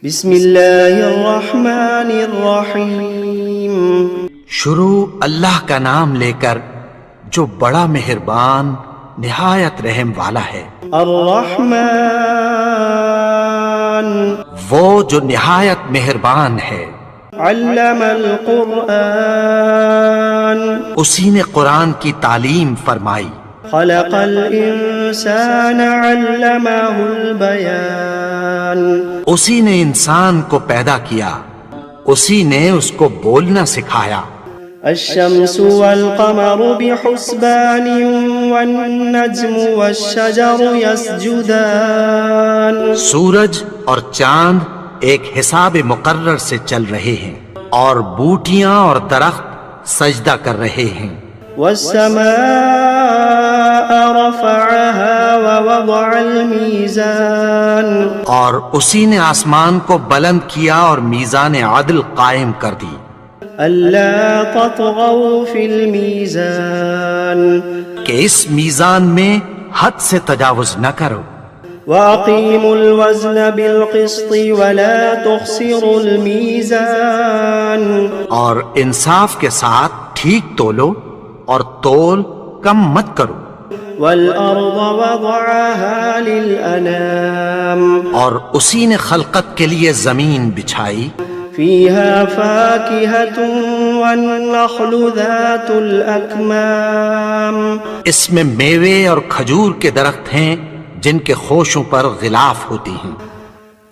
بسم اللہ الرحمن الرحیم۔ شروع اللہ کا نام لے کر جو بڑا مہربان نہایت رحم والا ہے۔ الرحمن وہ جو نہایت مہربان ہے۔ علم القرآن اسی نے قرآن کی تعلیم فرمائی۔ خلق الانسان علمہ البیان اسی نے انسان کو پیدا کیا، اسی نے اس کو بولنا سکھایا۔ الشمس والقمر بحسبان والنجم والشجر يسجدان سورج اور چاند ایک حساب مقرر سے چل رہے ہیں، اور بوٹیاں اور درخت سجدہ کر رہے ہیں۔ والسماء رفعها ووضع الميزان اور اسی نے آسمان کو بلند کیا اور میزان عدل قائم کر دی۔ ألا تطغوا في الميزان کہ اس میزان میں حد سے تجاوز نہ کرو۔ وأقيموا الوزن بالقسط ولا تخسروا الميزان اور انصاف کے ساتھ ٹھیک تولو اور تول کم مت کرو۔ والأرض وضعها للأنام اور اسی نے خلقت کے لیے زمین بچھائی، فيها فاكهة والنخل ذات الأكمام اس میں میوے اور کھجور کے درخت ہیں جن کے خوشوں پر غلاف ہوتی ہیں۔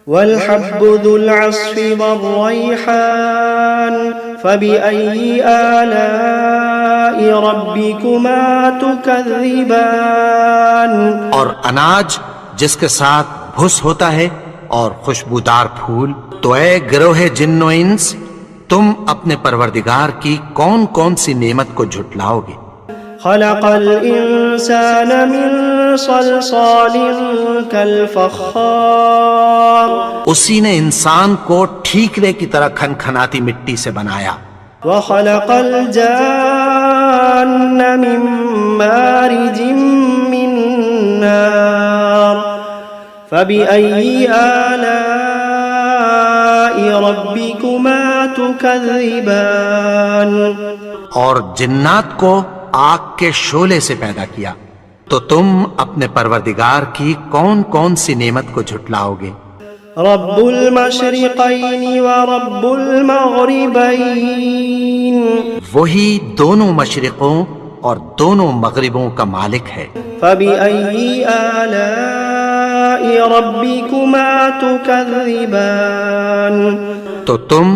والحب ذو العصف والريحان فبأي آلاء ربكما تكذبان اور اناج جس کے ساتھ بھس ہوتا ہے اور خوشبودار پھول، تو اے گروہ جن و انس، تم اپنے پروردگار کی کون کون سی نعمت کو جھٹلاؤ گے؟ خلق الإنسان من صلصال كالفخار اسی نے انسان کو ٹھیکرے کی طرح کھنکھناتی مٹی سے بنایا۔ وخلق الجان من مارج من نار فبأي آلاء ربكما تكذبان اور جنات کو آگ کے شعلے سے پیدا کیا، تو تم اپنے پروردگار کی کون کون سی نعمت کو جھٹلاؤ گے؟ رب المشرقین ورب المغربین وہی دونوں مشرقوں اور دونوں مغربوں کا مالک ہے۔ فبأي آلاء ربكما تكذبان تو تم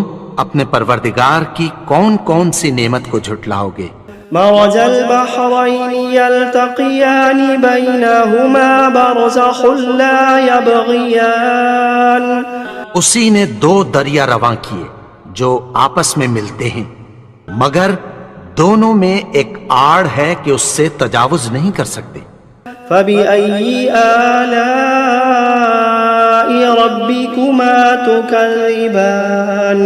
اپنے پروردگار کی کون کون سی نعمت کو جھٹلاؤ گے؟ مرج البحرين يلتقيان بينهما برزخ لا يبغيان اسی نے دو دریا رواں کیے جو آپس میں ملتے ہیں، مگر دونوں میں ایک آڑ ہے کہ اس سے تجاوز نہیں کر سکتے۔ فبأي آلاء ربكما تكذبان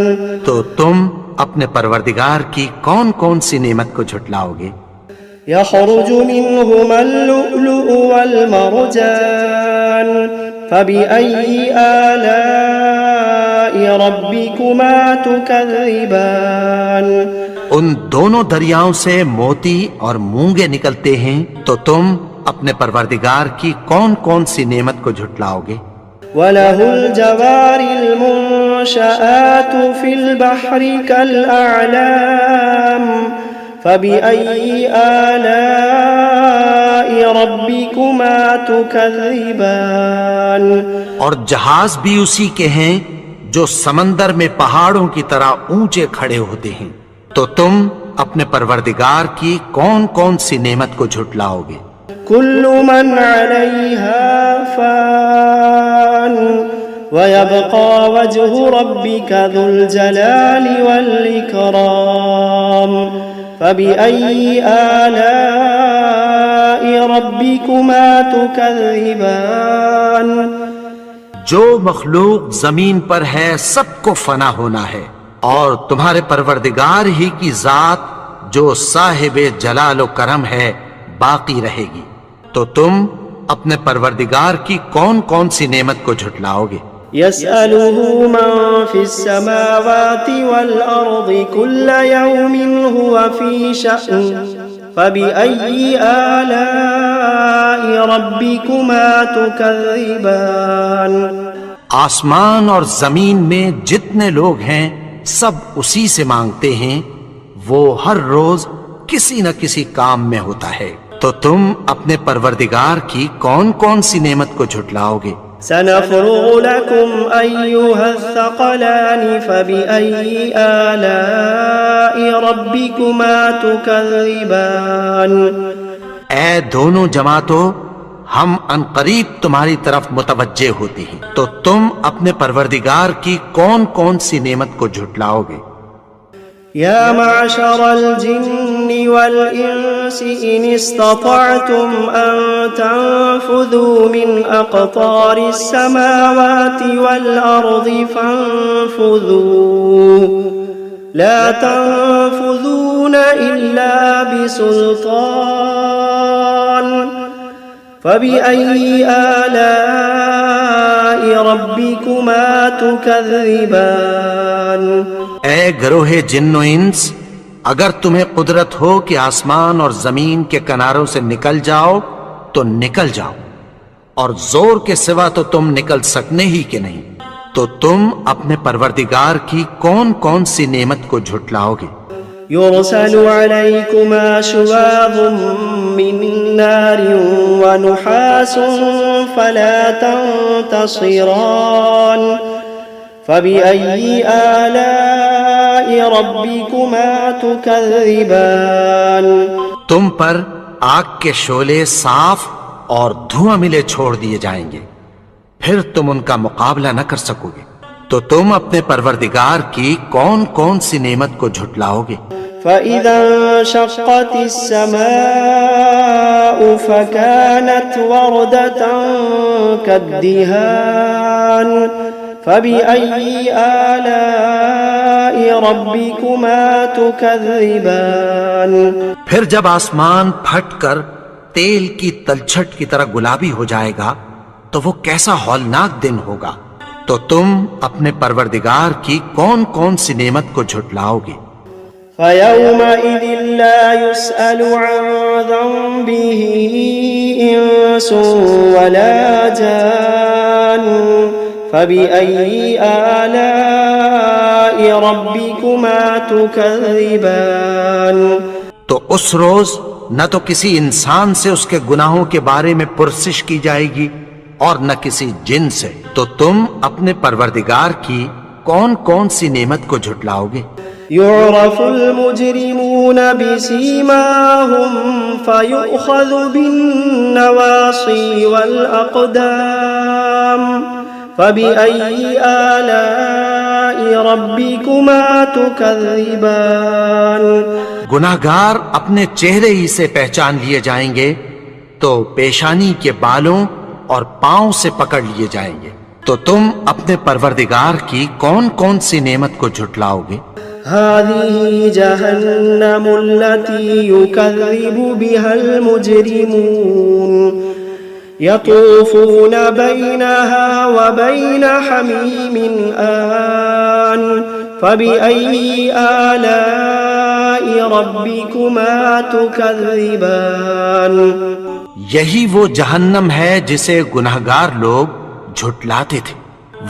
تو تم اپنے پروردگار کی کون کون سی نعمت کو جھٹلاؤ گے؟ يخرج منهما اللؤلؤ والمرجان فبأي آلاء ربكما تكذبان ان دونوں دریاؤں سے موتی اور مونگے نکلتے ہیں، تو تم اپنے پروردگار کی کون کون سی نعمت کو جھٹلاؤ گے؟ وَلَهُ الْجَوَارِ الْمُنشَآتُ فِي الْبَحْرِ كَالْأَعْلَامِ فَبِأَيِّ آلَاءِ رَبِّكُمَا تُكَذِّبَانِ اور جہاز بھی اسی کے ہیں جو سمندر میں پہاڑوں کی طرح اونچے کھڑے ہوتے ہیں، تو تم اپنے پروردگار کی کون کون سی نعمت کو جھٹلاؤ گے؟ كل من عليها فان ويبقى وجه ربك ذو الجلال والإكرام فبأي آلاء ربكما تكذبان جو مخلوق زمین پر ہے سب کو فنا ہونا ہے، اور تمہارے پروردگار ہی کی ذات جو صاحب جلال و کرم ہے باقی رہے گی، تو تم اپنے پروردگار کی کون کون سی نعمت کو جھٹلاؤ گے؟ يسأله من في السماوات والأرض كل يوم هو في شأن فبأي آلاء ربكما تكذبان آسمان اور زمین میں جتنے لوگ ہیں سب اسی سے مانگتے ہیں، وہ ہر روز کسی نہ کسی کام میں ہوتا ہے، تو تم اپنے پروردگار کی کون کون سی نعمت کو جھٹلاؤ گے؟ سنفرغ لكم أيها الثقلان فبأي آلاء ربكما تكذبان اے دونوں جماعتوں، ہم عنقریب تمہاری طرف متوجہ ہوتے ہیں، تو تم اپنے پروردگار کی کون کون سی نعمت کو جھٹلاؤ گے؟ يا معشر الجن والإنس إن استطعتم أن تنفذوا من أقطار السماوات والأرض فانفذوا لا تنفذون إلا بسلطان فبأي آلاء ربكما تكذبان اے گروہ جن و انس، اگر تمہیں قدرت ہو کہ آسمان اور زمین کے کناروں سے نکل جاؤ تو نکل جاؤ، اور زور کے سوا تو تم نکل سکنے ہی کہ نہیں، تو تم اپنے پروردگار کی کون کون سی نعمت کو جھٹلاؤ گے؟ يرسل عليكما شواظ من نار ونحاس فلا تنتصران فبأي آلاء ربكما تكذبان تم پر آگ کے شعلے صاف اور دھواں ملے چھوڑ دیے جائیں گے، پھر تم ان کا مقابلہ نہ کر سکو گے، تو تم اپنے پروردگار کی کون کون سی نعمت کو جھٹلاؤ گے؟ فإذا انشقت السماء فكانت وردة كالدهان فبأي آلاء ربكما تكذبان پھر جب آسمان پھٹ کر تیل کی تلچھٹ کی طرح گلابی ہو جائے گا تو وہ کیسا ہولناک دن ہوگا، تو تم اپنے پروردگار کی کون کون سی نعمت کو جھٹلاؤ گے؟ فيومئذ لا يسأل عن ذنبه إنس ولا جان فبأي آلاء ربكما تكذبان تو اس روز نہ تو کسی انسان سے اس کے گناہوں کے بارے میں پرسش کی جائے گی اور نہ کسی جن سے، تو تم اپنے پروردگار کی کون کون سی نعمت کو جھٹلاؤ گے؟ يعرف المجرمون بسيماهم فيؤخذ بالنواصي والأقدام فبأي آلاء ربكما تكذبان گناہگار اپنے چہرے ہی سے پہچان لیے جائیں گے تو پیشانی کے بالوں اور پاؤں سے پکڑ لیے جائیں گے، تو تم اپنے پروردگار کی کون کون سی نعمت کو جھٹلاؤ گے؟ هذه جهنم التي يكذب بها المجرمون يطوفون بينها وبين حميم آن فبأي آلاء ربكما تكذبان یہی وہ جہنم ہے جسے گناہگار لوگ جھٹلاتے تھے،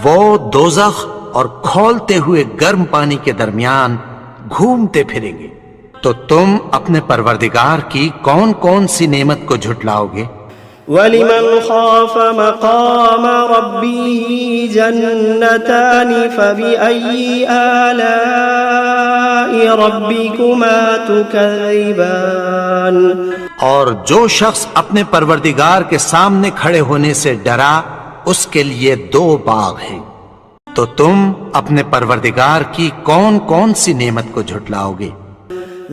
وہ دوزخ اور کھولتے ہوئے گرم پانی کے درمیان گھومتے پھریں گے، تو تم اپنے پروردگار کی کون کون سی نعمت کو جھٹلاؤ گے؟ وَلِمَنْ خَافَ مَقَامَ رَبِّهِ جَنَّتَانِ فَبِأَيِّ آلَاءِ رَبِّكُمَا تُكَذِّبَانِ اور جو شخص اپنے پروردگار کے سامنے کھڑے ہونے سے ڈرا، اس کے لیے دو باغ ہیں، تو تم اپنے پروردگار کی کون کون سی نعمت کو جھٹلاؤ گے؟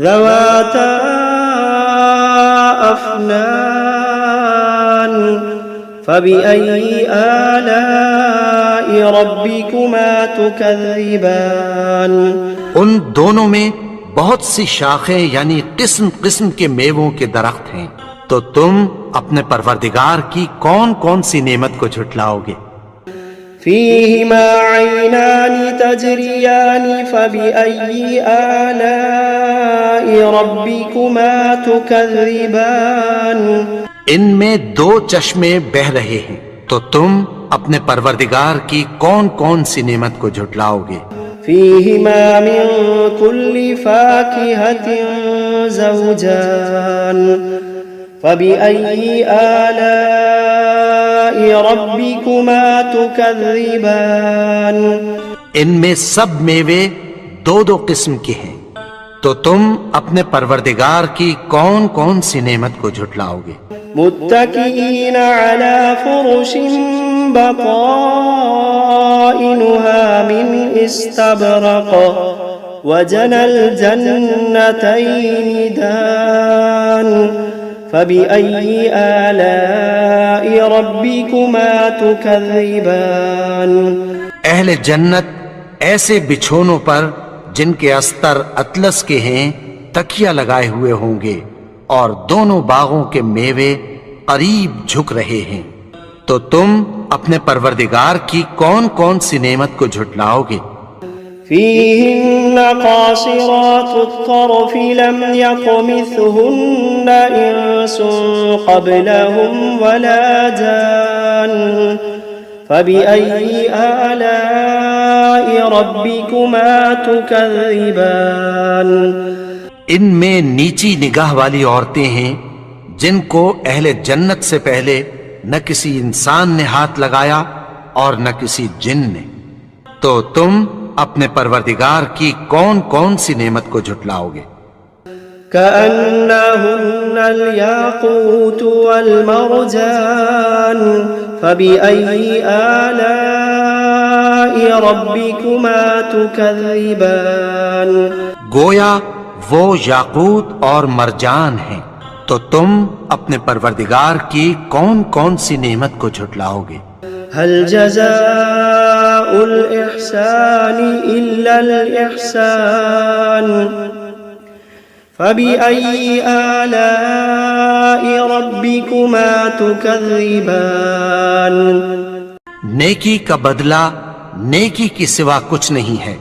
ذواتا افنان فبأي آلاء ربكما تكذبان ان دونوں میں بہت سی شاخیں یعنی قسم قسم کے میووں کے درخت ہیں، تو تم اپنے پروردگار کی کون کون سی نعمت کو جھٹلاؤ گے؟ فيهما عينان تجريان فبأي آلاء ربكما تكذبان ان میں دو چشمے بہ رہے ہیں، تو تم اپنے پروردگار کی کون کون سی نعمت کو جھٹلاؤ گے؟ فيهما من كل فاكهة زوجان فبأي آلاء ربكما تكذبان ان میں سب میوے دو دو قسم کے ہیں، تو تم اپنے پروردگار کی کون کون سی نعمت کو جھٹلاؤ گے؟ متكئين على فرش بطائنها من استبرق وجنى الجنتين دان فبأي آلاء ربكما تكذبان اہل جنت ایسے بچھونوں پر جن کے استر اطلس کے ہیں تکیہ لگائے ہوئے ہوں گے، اور دونوں باغوں کے میوے قریب جھک رہے ہیں، تو تم اپنے پروردگار کی کون کون سی نعمت کو جھٹلاؤ گے؟ فيهن قاصرات الطرف لم يطمثهن إنس قبلهم ولا جان فبأي آلاء ربكما تكذبان ان میں نیچی نگاہ والی عورتیں ہیں جن کو اہل جنت سے پہلے نہ کسی انسان نے ہاتھ لگایا اور نہ کسی جن نے، تو تم اپنے پروردگار کی کون کون سی نعمت کو جھٹلاؤ گے؟ كأنهن الياقوت والمرجان فبأي آلاء ربكما تكذبان گویا وہ یاقوت اور مرجان ہیں، تو تم اپنے پروردگار کی کون کون سی نعمت کو جھٹلاؤ گے؟ هل جزاء الإحسان إلا الإحسان فبأي آلاء ربكما تكذبان نیکی کا بدلہ نیکی کی سوا کچھ نہیں ہے،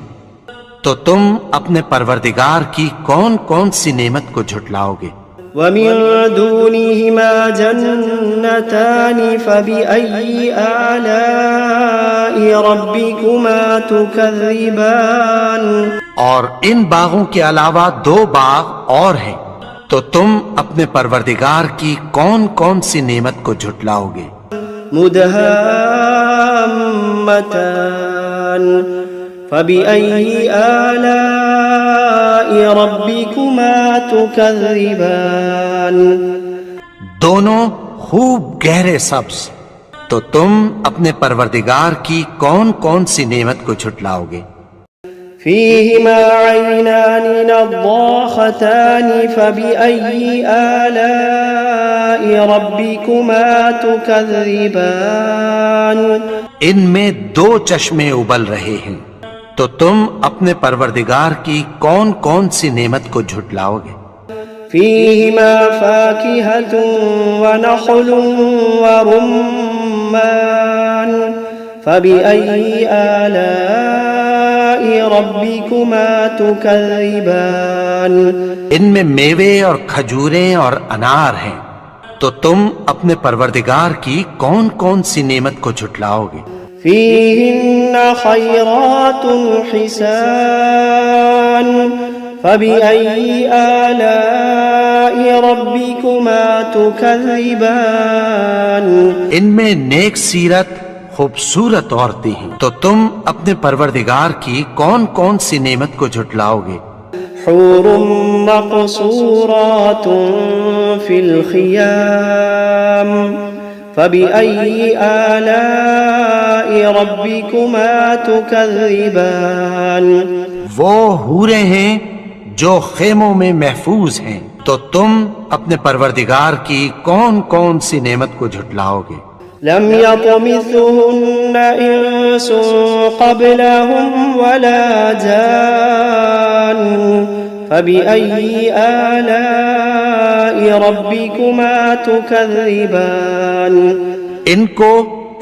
تو تم اپنے پروردگار کی کون کون سی نعمت کو جھٹلاؤ گے؟ ومن دونهما جنتان فبأي آلاء ربكما تكذبان اور ان باغوں کے علاوہ دو باغ اور ہیں، تو تم اپنے پروردگار کی کون کون سی نعمت کو جھٹلاؤ گے؟ مدهامتان فبأي آلاء ربكما تكذبان دونوں خوب گہرے سبز، تو تم اپنے پروردگار کی کون کون سی نعمت کو جھٹلاؤ گے؟ فيهما عينان نضاختان فبأي آلاء ربكما تكذبان ان میں دو چشمے ابل رہے ہیں، تو تم اپنے پروردگار کی کون کون سی نعمت کو جھٹلاؤ گے؟ فيهما فاكهة ونخل ورمان فبأي آلاء ربكما تكذبان ان میں میوے اور کھجوریں اور انار ہیں، تو تم اپنے پروردگار کی کون کون سی نعمت کو جھٹلاؤ گے؟ فيهن خيرات حسان فبأي آلاء ربكما تكذبان ان میں نیک سیرت خوبصورت عورتیں ہیں، تو تم اپنے پروردگار کی کون کون سی نعمت کو جھٹلاؤ گے؟ حور مقصورات في الخيام فبأي آلاء ربكما تكذبان وہ حوریں ہیں جو خیموں میں محفوظ ہیں، تو تم اپنے پروردگار کی کون کون سی نعمت کو جھٹلاؤ گے؟ لم يطمثهن إنس قبلهم ولا جان فبأي آلاء ربكما تكذبان ان کو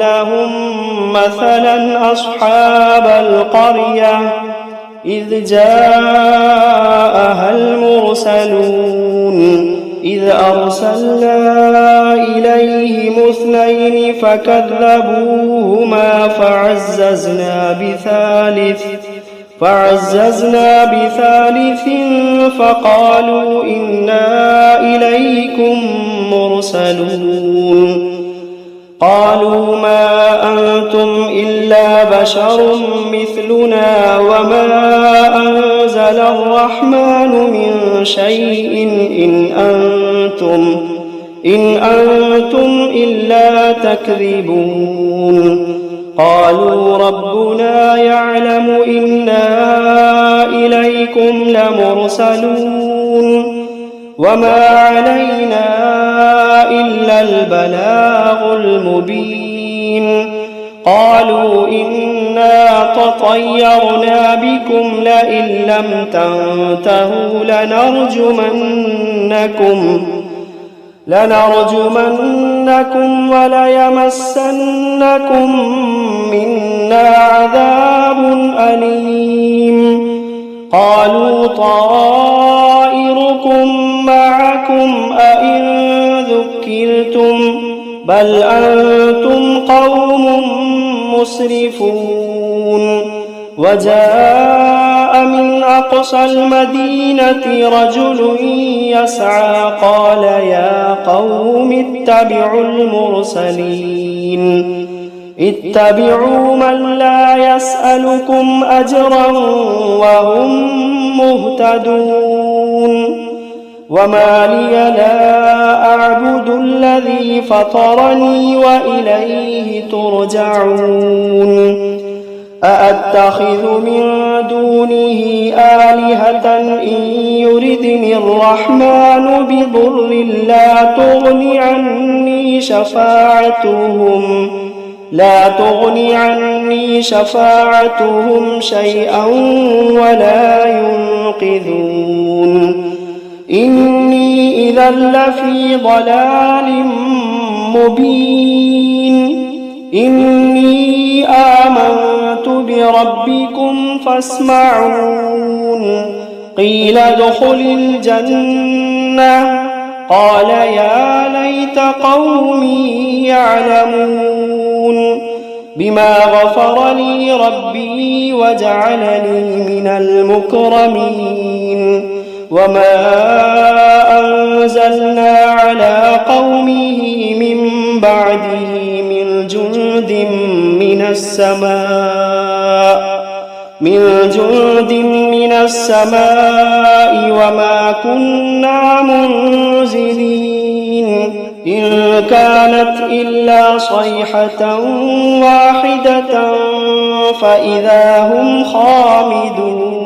لهم مثلا أصحاب القرية إذ جاءها المرسلون إذ أرسلنا إليهم اثنين فكذبوهما فعززنا بثالث فقالوا إنا إليكم مرسلون. قالوا ما أنتم إلا بشر مثلنا وما أنزل الرحمن من شيء إن أنتم إلا تكذبون. قالوا ربنا يعلم إنا إليكم لمرسلون وما علينا إلا البلاغ المبين. قالوا إنا تطيرنا بكم لئن لم تنتهوا لنرجمنكم وليمسنكم منا عذاب أليم. قالوا طائركم معكم أئن ذكرتم بل أنتم قوم مسرفون. وجاء من أقصى المدينة رجل يسعى قال يا قوم اتبعوا المرسلين اتبعوا من لا يسألكم أجرا وهم مهتدون. وما لي لا أعبد الذي فطرني وإليه ترجعون. أأتخذ من دونه آلهة إن يردني الرحمن بضر لا تغن عني شفاعتهم شيئا ولا ينقذون إني إذا لفي ضلال مبين إني آمنت بربكم فاسمعون قيل ادخل الجنة قال يا ليت قومي يعلمون بما غفر لي ربي وجعلني من المكرمين وما أنزلنا على قومه من بعده من جند من السماء وما كنا منزلين إن كانت إلا صيحة واحدة فإذا هم خامدون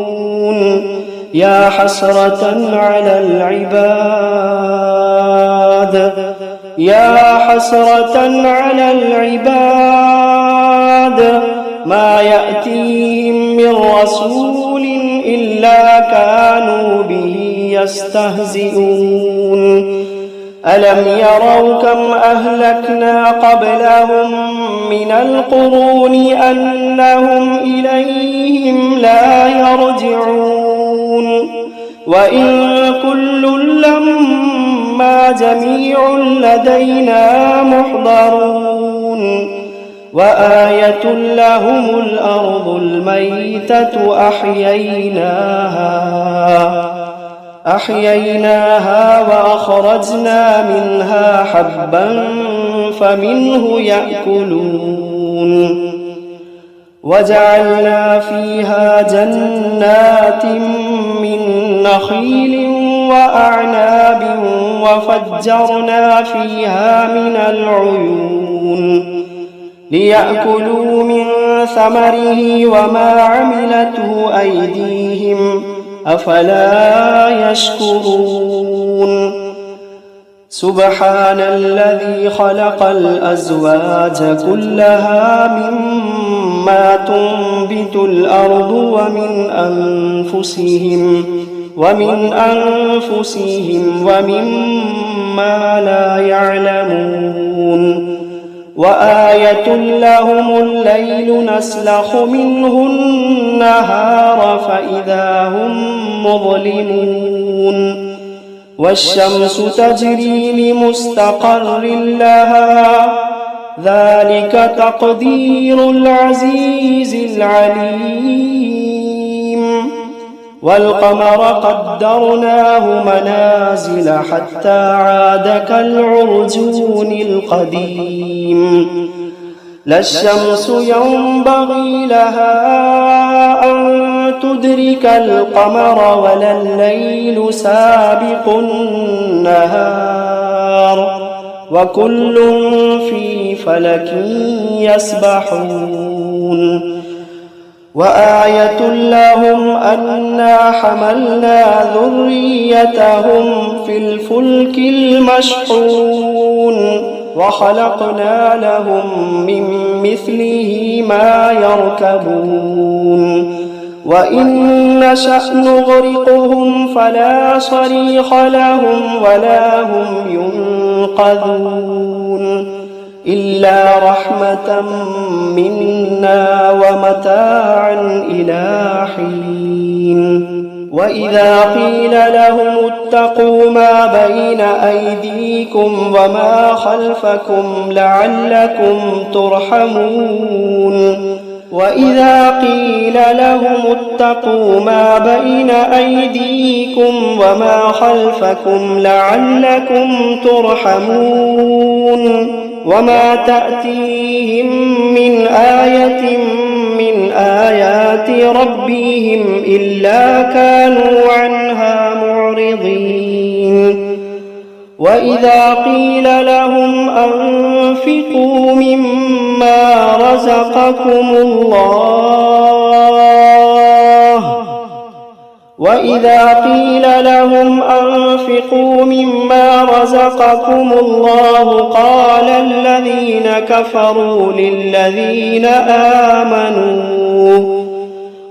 يا حسرة على العباد ما يأتيهم من رسول إلا كانوا به يستهزئون ألم يروا كم أهلكنا قبلهم من القرون أنهم إليهم لا يرجعون وإن كل لما جميع لدينا محضرون وآية لهم الأرض الميتة أحييناها وأخرجنا منها حبا فمنه يأكلون وجعلنا فيها جنات من نخيل وأعناب وفجرنا فيها من العيون ليأكلوا من ثمره وما عملته أيديهم أفلا يشكرون سبحان الذي خلق الأزواج كلها مما تنبت الأرض ومن أنفسهم ومما لا يعلمون وآية لهم الليل نسلخ منه النهار فإذا هم مظلمون والشمس تجري لمستقر لها ذلك تقدير العزيز العليم والقمر قدرناه منازل حتى عاد كالعرجون القديم لا الشمس ينبغي لها أن تدرك القمر ولا الليل سابق النهار وكل في فلك يسبحون وآية لهم أنا حملنا ذريتهم في الفلك المشحون وخلقنا لهم من مثله ما يركبون وإن نشأ نغرقهم فلا صريخ لهم ولا هم ينقذون إلا رحمة منا ومتاعا إلى حين وإذا قيل لهم اتقوا ما بين أيديكم وما خلفكم لعلكم ترحمون وإذا قيل لهم اتقوا ما بين أيديكم وما خلفكم لعلكم ترحمون وما تأتيهم من آية من آيات ربهم إلا كانوا عنها معرضين وإذا قيل لهم أنفقوا مما رزقكم الله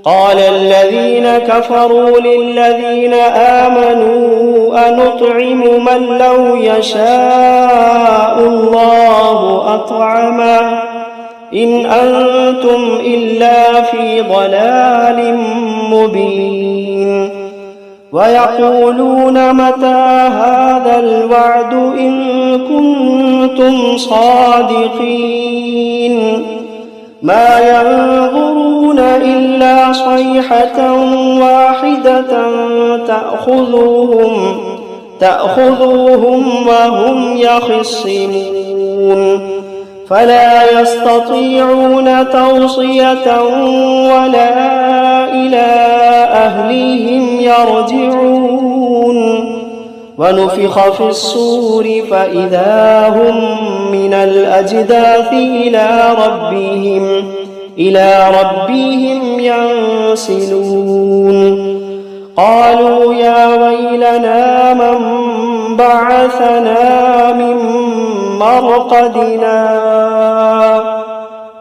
قال الذين كفروا للذين آمنوا أنطعم من لو يشاء الله أطعمه إن أنتم إلا في ضلال مبين ويقولون متى هذا الوعد إن كنتم صادقين ما ينظرون إلا صيحة واحدة تأخذوهم وهم يخصمون فلا يستطيعون توصية ولا إلى أهليهم يرجعون ونفخ في الصور فإذا هم من الأجداث إلى ربهم ينسلون قالوا يا ويلنا من بعثنا من مرقدنا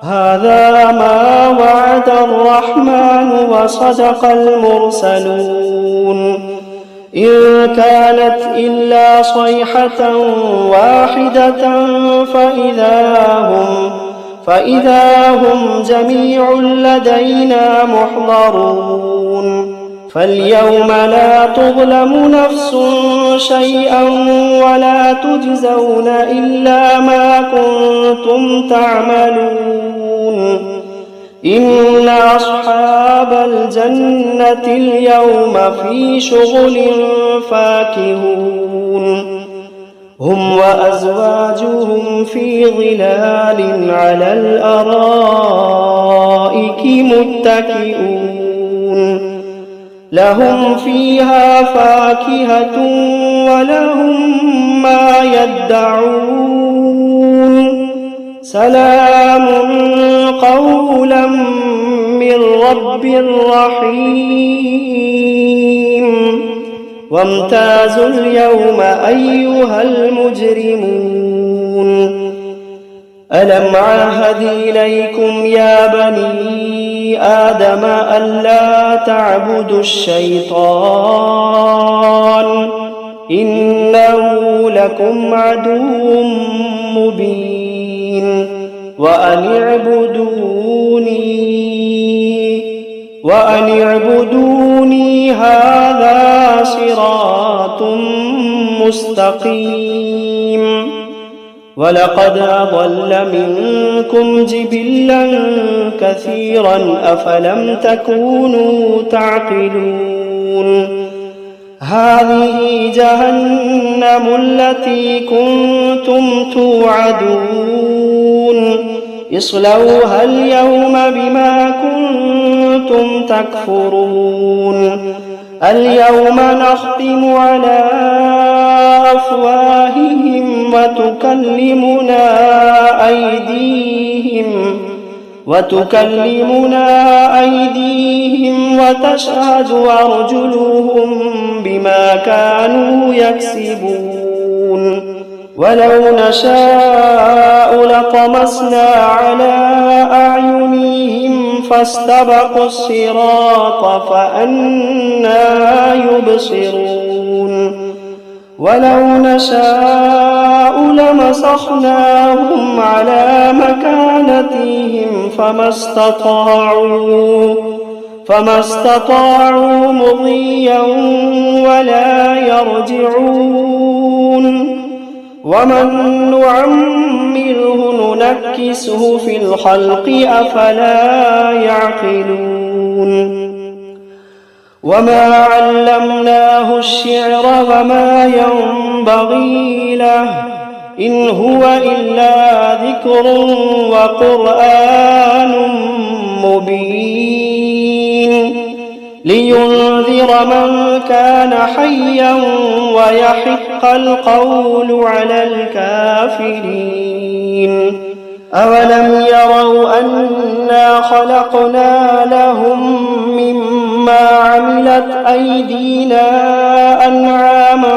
هذا ما وعد الرحمن وصدق المرسلون إن كانت إلا صيحة واحدة فإذا هم جميع لدينا محضرون فاليوم لا تظلم نفس شيئا ولا تجزون إلا ما كنتم تعملون إن أصحاب الجنة اليوم في شغل فاكهون هم وأزواجهم في ظلال على الأرائك متكئون لهم فيها فاكهة ولهم ما يدعون سلام قولا من رب رحيم وامتازوا اليوم أيها المجرمون ألم عاهد إليكم يا بني آدم ألا تعبدوا الشيطان إنه لكم عدو مبين وأن اعبدوني هذا صراط مستقيم ولقد أضل منكم جبلا كثيرا أفلم تكونوا تعقلون هذه جهنم التي كنتم توعدون اصلوها اليوم بما كنتم تكفرون اليوم نختم على أفواههم وتكلمنا أيديهم وتشهد أرجلهم بما كانوا يكسبون ولو نشاء لطمسنا على أعينهم فاستبقوا الصراط فأنى يبصرون ولو نشاء لمسخناهم على مكانتهم فما استطاعوا مضيا ولا يرجعون ومن نعمره ننكسه في الخلق أفلا يعقلون وما علمناه الشعر وما ينبغي له إن هو إلا ذكر وقرآن مبين لينذر من كان حيا ويحق القول على الكافرين. أولم يروا أنا خلقنا لهم مما عملت أيدينا أنعاما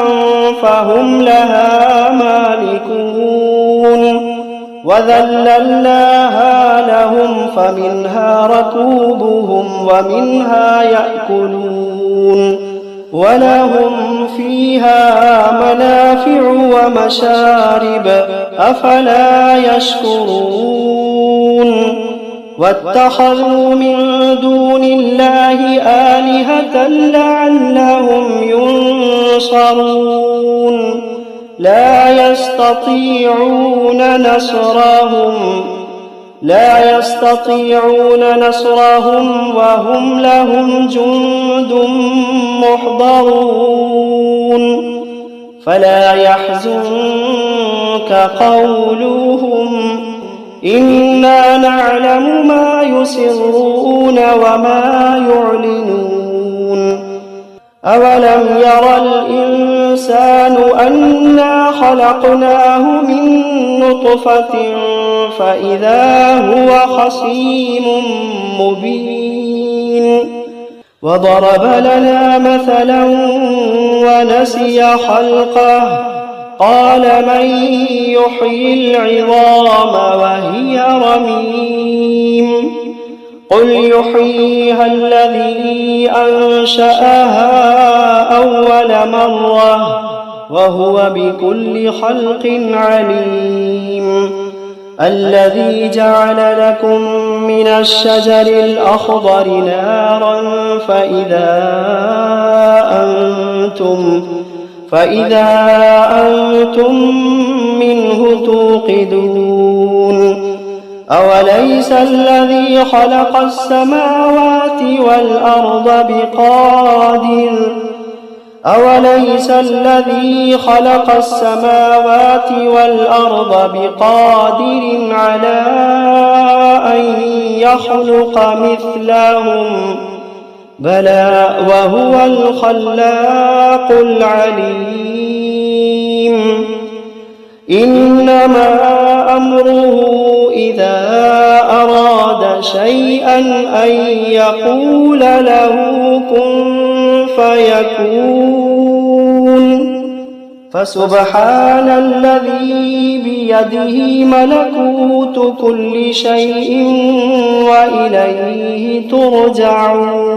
فهم لها مالكون وذللناها لهم فمنها ركوبهم ومنها يأكلون ولهم فيها منافع ومشارب أفلا يشكرون. واتخذوا من دون الله آلهة لعلهم ينصرون لا يستطيعون نصرهم وهم لهم جند محضرون. فلا يحزنك قولهم إنا نعلم ما يسرون وما يعلنون. أولم ير الإنسان أنا خلقناه من نطفة فإذا هو خصيم مبين. وضرب لنا مثلا ونسي خلقه قال من يحيي العظام وهي رميم قل يحييها الذي أنشأها أول مرة وهو بكل خلق عليم. الذي جعل لكم من الشجر الأخضر نارا فإذا أنتم منه توقدون. أوليس الذي خلق السماوات والأرض بقادر على أن يخلق مثلهم بلى وهو الخلاق العليم. إنما أمره إذا أراد شيئا أن يقول له كن فيكون. فسبحان الذي بيده ملكوت كل شيء وإليه ترجعون.